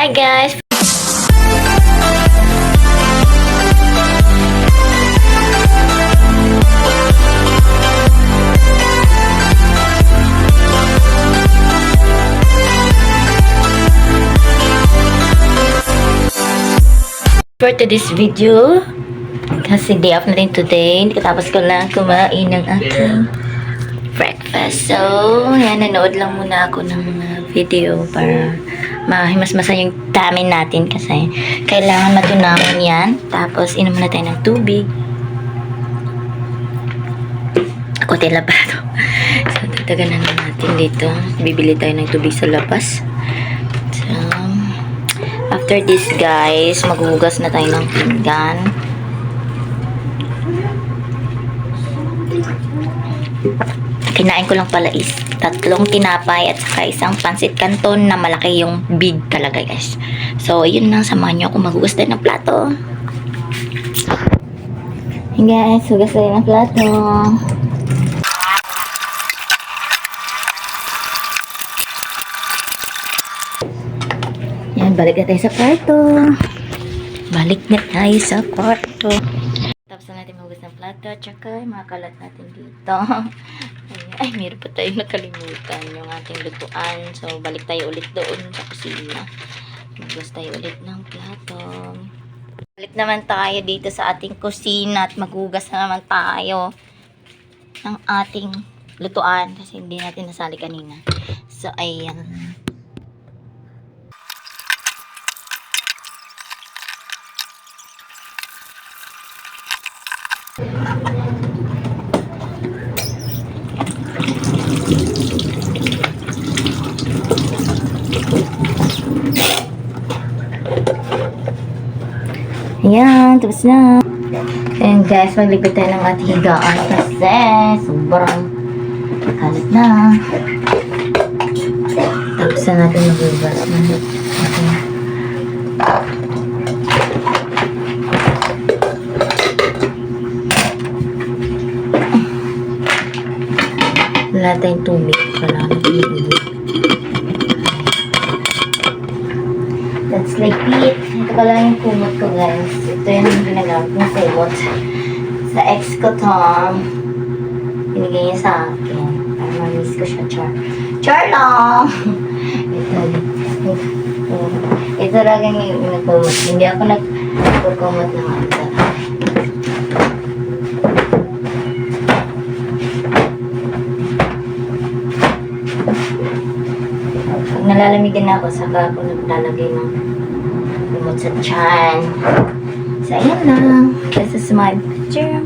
Hi guys! For today's video, kasi day off na rin today, tapos ko lang kumain ng aking breakfast. So, yan, nanood lang muna ako ng video para mahimas-masa yung tamin natin kasi kailangan matunawan yan. Tapos, inom muna tayo ng tubig. Ako tila pa ito. So, tatagan na natin dito. Bibili tayo ng tubig sa labas. So, after this guys, maghugas na tayo ng pinggan. Kinain ko lang pala is 3 tinapay at saka isang pansit canton na malaki yung big talaga guys. So, yun lang, samahan nyo ako maghugas tayo ng plato. Hey guys, hugas tayo ng plato. Yan, balik na tayo sa kwarto. Balik na tayo sa kwarto. Tapos na natin mahugas ng plato. Tsaka yung mga kalat natin dito. Ay, meron pa tayong nakalimutan yung ating lutuan. So, balik tayo ulit doon sa kusina. Mahugas tayo ulit ng plato. Balik naman tayo dito sa ating kusina at maghugas na naman tayo ng ating lutuan. Kasi hindi natin nasali kanina. So, ayan. Ayan, tapos na. And guys, maglipit tayo ng ating higaan kasi sobrang kalat na. Tapos na natin maghugas na. Wala tayong tubig. Wala na tubig. That's like it. Ito pala yung kumot ko guys. Ito yung ginagamit ng kumot. Sa ex ko to. Binigay niya sa akin. Para ma-miss ko siya. Char lang! Ito lang yung nagkumot. Hindi ako nagkumot ng ito. Nalalamigan na ako, saka ako naglalagay ng lumot sa tiyan. So, ayan lang. This is my picture.